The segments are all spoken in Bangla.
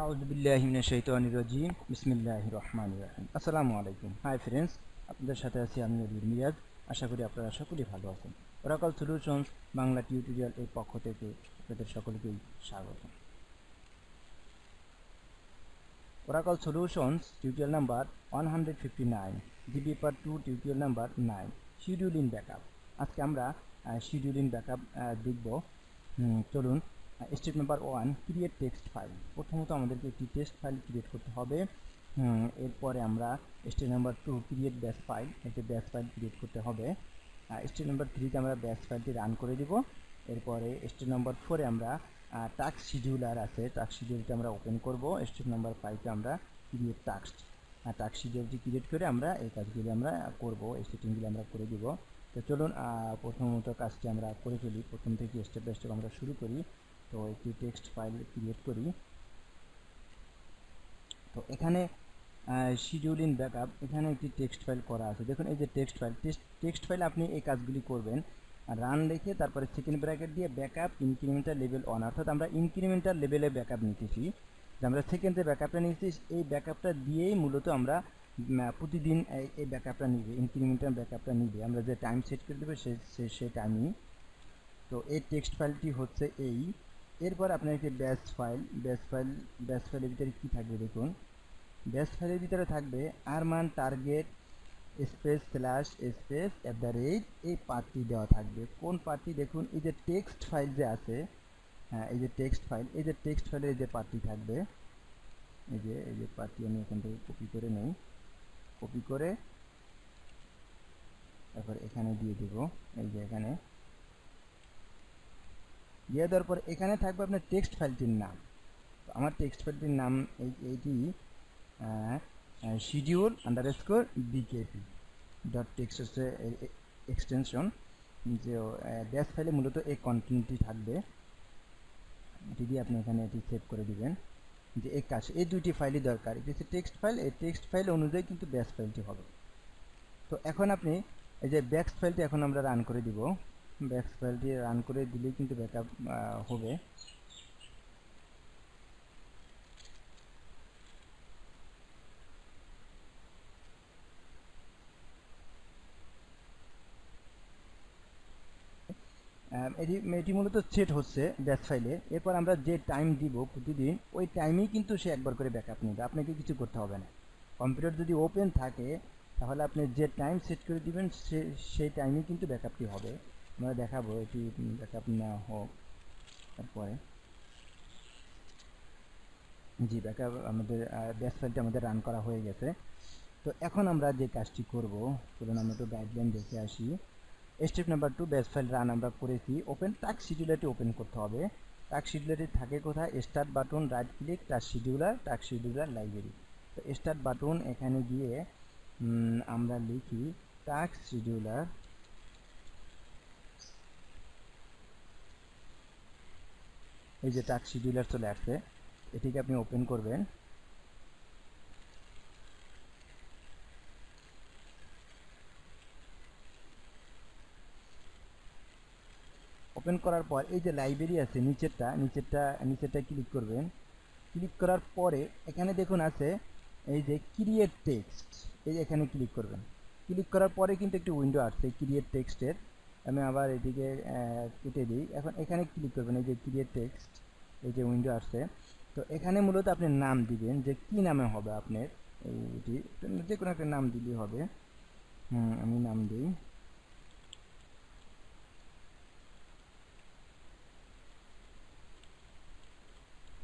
আউযু বিল্লাহি মিনাশ শাইতানির রাজিম বিসমিল্লাহির রহমানির রহিম। আসসালামু আলাইকুম। হাই ফ্রেন্ডস, আপনাদের সাথে আছি আমি মিরাজ। আশা করি আপনারা সকলেই ভালো আছেন। ওরাকল সলিউশনস বাংলা টিউটোরিয়াল এর পক্ষ থেকে আপনাদের সকলকেই স্বাগত। Oracle solutions tutorial number 159, DBA part 2 tutorial number 9, scheduling backup. আজকে আমরা শিডিউলিং ব্যাকআপ দেখব। চলুন। Step number 1, create text file. প্রথমত আমাদেরকে একটি টেক্সট ফাইল ক্রিয়েট করতে হবে। এরপরে আমরা স্টেপ নাম্বার 2, ক্রিয়েট ব্যাশ ফাইল, একটি ব্যাশ ফাইল ক্রিয়েট করতে হবে। স্টেপ নাম্বার 3 তে আমরা ব্যাশ ফাইলটি রান করে দিব। এরপরে স্টেপ নাম্বার 4 এ আমরা টাস্ক শিডিউলার আছে, টাস্ক শিডিউলটি আমরা ওপেন করব। স্টেপ নাম্বার 5 এ আমরা ক্রিয়েট টাস্ক শিডিউলটি ক্রিয়েট করে আমরা এই কাজগুলি আমরা করব, এই সেটিংগুলি আমরা করে দিব। তো চলুন প্রথমত কাজটি আমরা করে ফেলি। প্রথম থেকে স্টেপ বাই স্টেপ আমরা শুরু করি। তো একটি টেক্সট ফাইল ক্রিয়েট করি। তো এখানে শিডিউলিং ব্যাকআপ, এখানে একটি টেক্সট ফাইল করা আছে। দেখুন এই যে টেক্সট ফাইল আপনি এই কাজগুলি করবেন। রান লিখে তারপরে সেকেন্ড ব্র্যাকেট দিয়ে ব্যাকআপ ইনক্রিমেন্টাল লেভেল 1, অর্থাৎ আমরা ইনক্রিমেন্টাল লেভেলে ব্যাকআপ নিতেছি। আমরা সেকেন্ডে ব্যাকআপটা নিয়েছি, এই ব্যাকআপটা দিয়েই মূলত আমরা প্রতিদিন এই ব্যাকআপটা নিবে, ইনক্রিমেন্টাল ব্যাকআপটা নিবে। আমরা যে টাইম সেট করে দেবো সেই টাইমই। তো এই টেক্সট ফাইলটি হচ্ছে এই। এরপর আপনার একটি ব্যাশ ফাইলের ভিতরে কী থাকবে দেখুন। ব্যাশ ফাইলের ভিতরে থাকবে Arman target space slash space @ এই পার্টটি দেওয়া থাকবে। কোন পার্টটি দেখুন, এই যে টেক্সট ফাইল যে আছে, হ্যাঁ এই যে টেক্সট ফাইলের এই যে পার্টটি থাকবে, এই যে পার্টটি আমি এখান থেকে কপি করে নেই। কপি করে তারপর এখানে দিয়ে দেব। এই যে এখানে দিয়ে দেওয়ার পর এখানে থাকবে আপনার টেক্সট ফাইলটির নাম। তো আমার টেক্সট ফাইলটির নাম এইটি schedule_bkp ডট টেক্সট হচ্ছে এক্সটেনশন। যে ড্যাশ ফাইলে মূলত এই কন্টেন্টটি থাকবে। এটি দিয়ে আপনি এখানে এটি সেভ করে দিবেন। যে এই কাজ, এই দুইটি ফাইলই দরকার। এটি হচ্ছে টেক্সট ফাইল, এই টেক্সট ফাইল অনুযায়ী কিন্তু ব্যাশ ফাইলটি হবে। তো এখন আপনি এই যে ব্যাশ ফাইলটি এখন আমরা রান করে দিব। ব্যাশ ফাইলটি রান করে দিলেই কিন্তু ব্যাকআপ হবে। এটি মূলত সেট হচ্ছে ব্যাশ ফাইলে। এরপর আমরা যে টাইম দিব প্রতিদিন, ওই টাইমেই কিন্তু সে একবার করে ব্যাকআপ নেবে, আপনাকে কিছু করতে হবে না। কম্পিউটার যদি ওপেন থাকে তাহলে আপনি যে টাইম সেট করে দিবেন সেই টাইমেই কিন্তু ব্যাকআপটি হবে। আমরা দেখাবো এটি ব্যাকআপ না হোক। তারপরে জি, ব্যাকআপ আমাদের ব্যাশ ফাইলটি আমাদের রান করা হয়ে গেছে। তো এখন আমরা যে কাজটি করব, চলুন আমরা একটু গাইডলাইন দেখে আসি। স্টেপ নাম্বার 2, ব্যাশ ফাইল রান আমরা করেছি। ওপেন টাস্ক শিডিউলারটি ওপেন করতে হবে। টাস্ক শিডিউলারটি থাকে কোথায়? Start button, right click, task scheduler library. তো স্টার্ট বাটন, এখানে গিয়ে আমরা লিখি টাস্ক শিডিউলার। এই যে টাস্ক শিডিউলার চলে আসছে, এটিকে আপনি ওপেন করবেন। ওপেন করার পর এই যে লাইব্রেরি আছে নিচেরটা ক্লিক করবেন। ক্লিক করার পরে এখানে দেখুন আছে এই যে ক্রিয়েট টেক্সট, এই যে এখানে ক্লিক করবেন। ক্লিক করার পরে কিন্তু একটি উইন্ডো আসছে ক্রিয়েট টেক্সটের। আমি আবার এদিকে কেটে দিই। এখন এখানে ক্লিক করবেন, এই যে ক্রিয়েট টেক্সট, এই যে উইন্ডো আসছে। তো এখানে মূলত আপনি নাম দিবেন যে কি নামে হবে আপনার এইটি, যে কোনো একটা নাম দিলেই হবে। আমি নাম দিই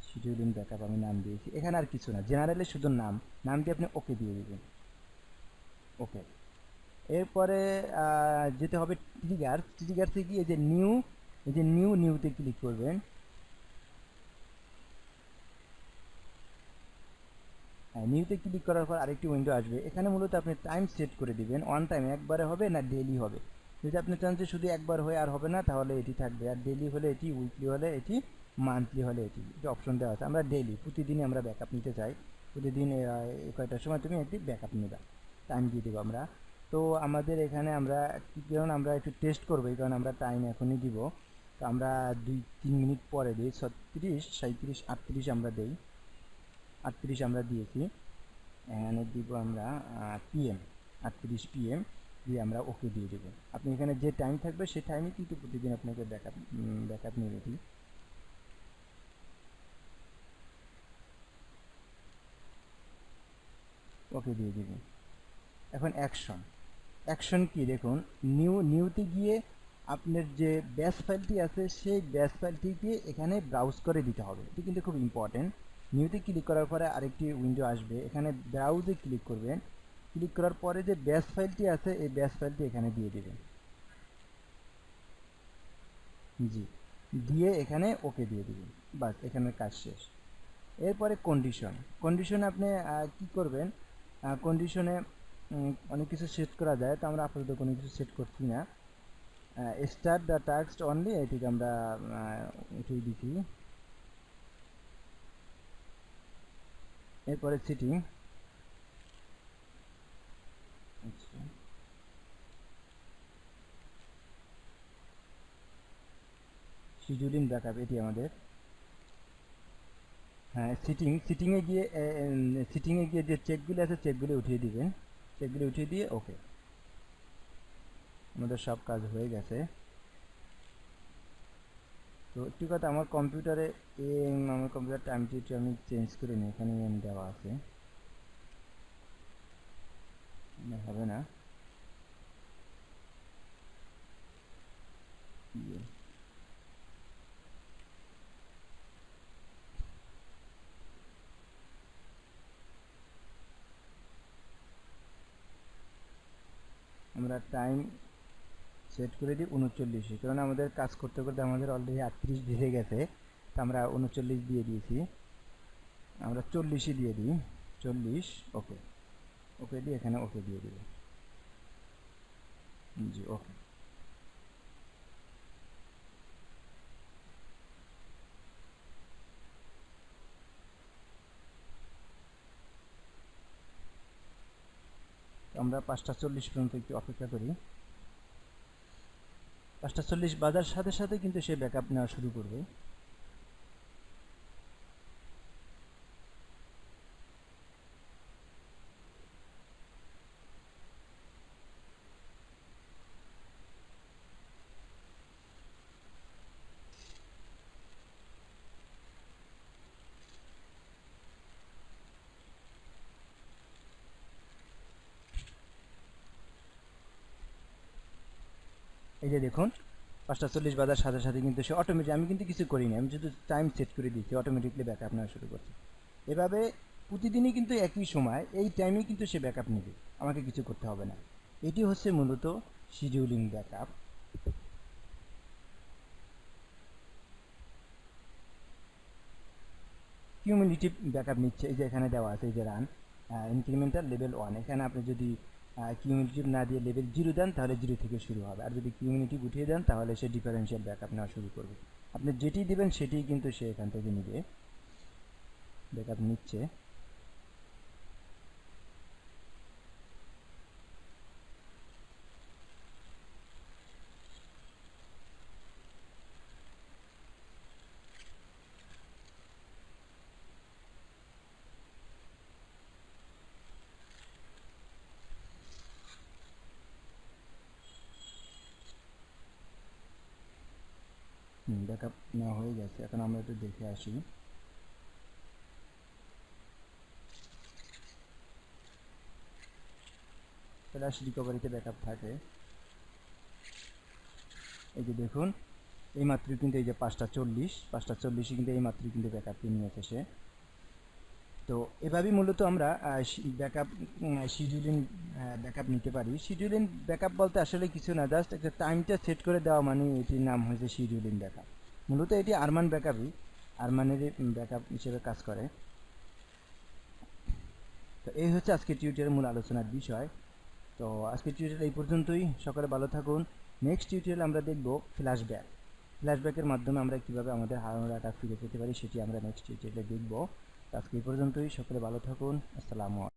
শিডিউলিং ব্যাকআপ, আমি নাম দিয়েছি। এখানে আর কিছু না, জেনারেলি শুধু নাম দিয়ে আপনি ওকে দিয়ে দিবেন। ওকে। এরপরে যেতে হবে ট্রিগার্সে গিয়ে এই যে নিউতে ক্লিক করবেন। হ্যাঁ, নিউতে ক্লিক করার পর আরেকটি উইন্ডো আসবে। এখানে মূলত আপনি টাইম সেট করে দিবেন। অন টাইম একবারে হবে না ডেইলি হবে। যদি আপনি চান যে শুধু একবার হয়ে আর হবে না, তাহলে এটি থাকবে। আর ডেইলি হলে এটি, উইকলি হলে এটি, মান্থলি হলে এটি অপশন দেওয়া আছে। আমরা ডেইলি, প্রতিদিনই আমরা ব্যাকআপ নিতে চাই। প্রতিদিন কয়টার সময় তুমি একটি ব্যাকআপ নেবা, টাইম দিয়ে দেবো আমরা। তো আমাদের এখানে আমরা কারণ আমরা একটু টেস্ট করবো, এই কারণে আমরা টাইম এখনই দিব। তো আমরা 2-3 মিনিট পরে দিই, 36, 37, 38 আমরা দিই। 38 আমরা দিয়েছি, এখানে দিব আমরা PM 38 PM দিয়ে আমরা ওকে দিয়ে দেব। আপনি এখানে যে টাইম থাকবে সেই টাইমে কিন্তু প্রতিদিন আপনাকে ব্যাকআপ নিয়ে দিই। ওকে দিয়ে দিবেন। এখন অ্যাকশন কি দেখুন, নিউতে গিয়ে আপনার যে ব্যাশ ফাইলটি আছে সেই ব্যাশ ফাইলটিকে এখানে ব্রাউজ করে দিতে হবে। এটি কিন্তু খুব ইম্পর্টেন্ট। নিউতে ক্লিক করার পরে আরেকটি উইন্ডো আসবে, এখানে ব্রাউজে ক্লিক করবেন। ক্লিক করার পরে যে ব্যাশ ফাইলটি আছে এই ব্যাশ ফাইলটি এখানে দিয়ে দেবেন। জি, দিয়ে এখানে ওকে দিয়ে দিবেন। বাস, এখানের কাজ শেষ। এরপরে কন্ডিশনে আপনি কি করবেন, কন্ডিশনে অনেক কিছু সেট করা যায়, তো আমরা আপাতত কোনো কিছু সেট করছি না। স্টার্ট দ্য টাস্ক অনলি, এটিকে আমরা উঠিয়ে দিচ্ছি। এরপরে সিটিং, আচ্ছা শিডিউলিং ব্যাকআপ এটি আমাদের। হ্যাঁ, সিটিংয়ে গিয়ে যে চেকগুলো আছে চেকগুলো উঠিয়ে দিবেন। চেকগুলো উঠিয়ে দিয়ে ওকে, আমাদের সব কাজ হয়ে গেছে। তো একটি কথা, আমার কম্পিউটার টাইমটি আমি চেঞ্জ করে নিই, এখানে দেওয়া আছে, হবে না। আমরা টাইম সেট করে দিই 39, কারণ আমাদের কাজ করতে করতে আমাদের অলরেডি 38 বেড়ে গেছে, তো আমরা 39 দিয়ে দিয়েছি। আমরা 40 দিয়ে দিই, 40 ওকে। ওকে দিয়ে এখানে ওকে দিয়ে দিব। জি ওকে। আমরা 5:40 পর্যন্ত একটু অপেক্ষা করি। 5:40 বাজার সাথে সাথে কিন্তু সে ব্যাকআপ নেওয়া শুরু করবে। এই যে দেখুন 5:40 বাজার সাথে সাথে কিন্তু সে অটোমেটিক, আমি কিন্তু কিছু করিনি, আমি শুধু টাইম সেট করে দিয়েছি, অটোমেটিকলি ব্যাকআপ নেওয়া শুরু করছে। এভাবে প্রতিদিনই কিন্তু একই সময় এই টাইমে কিন্তু সে ব্যাকআপ নেবে, আমাকে কিছু করতে হবে না। এটি হচ্ছে মূলত শিডিউলিং ব্যাকআপ। কিউমুলেটিভ ব্যাকআপ নিচ্ছে, এই যে এখানে দেওয়া আছে, এই যে রান ইনক্রিমেন্টাল লেভেল 1, এখানে আপনি যদি কিউমুলেটিভ না দিয়ে লেভেল 0 দেন তাহলে 0 থেকে শুরু হবে, আর যদি কিউমুলেটিভ উঠিয়ে দেন তাহলে সে ডিফারেন্সিয়াল ব্যাকআপ নেওয়া শুরু করবে। আপনি যেটি দিবেন সেটিই কিন্তু সে এখান থেকে নেবে, ব্যাকআপ নিচ্ছে। ব্যাকআপ নেওয়া হয়ে গেছে, এখন আমরা একটু দেখে আসি। ফ্ল্যাশ রিকভারিতে ব্যাকআপ থাকে, এই যে দেখুন এই মাত্রই কিন্তু এই যে 5:40 কিন্তু এই মাত্রই কিন্তু ব্যাকআপটি নিয়েছে সে। তো এভাবেই মূলত আমরা ব্যাকআপ শিডিউলিং ব্যাকআপ নিতে পারি। শিডিউলিং ব্যাকআপ বলতে আসলে কিছু না, জাস্ট একটা টাইমটা সেট করে দেওয়া, মানে এটির নাম হয়েছে শিডিউলিং ব্যাকআপ। মূলত এটি আরমান ব্যাকআপই, আরমানেরই ব্যাকআপ হিসেবে কাজ করে। তো এই হচ্ছে আজকের টিউটোরিয়ালের মূল আলোচনার বিষয়। তো আজকের টিউটোরিয়াল এই পর্যন্তই, সকলে ভালো থাকুন। নেক্সট টিউটোরিয়াল আমরা দেখব ফ্ল্যাশব্যাকের মাধ্যমে আমরা কীভাবে আমাদের হারানো ডাটা ফিরে পেতে পারি, সেটি আমরা নেক্সট টিউটোরিয়ালে দেখব। আজকে এই পর্যন্তই, সকলে ভালো থাকুন। আসসালামু আলাইকুম।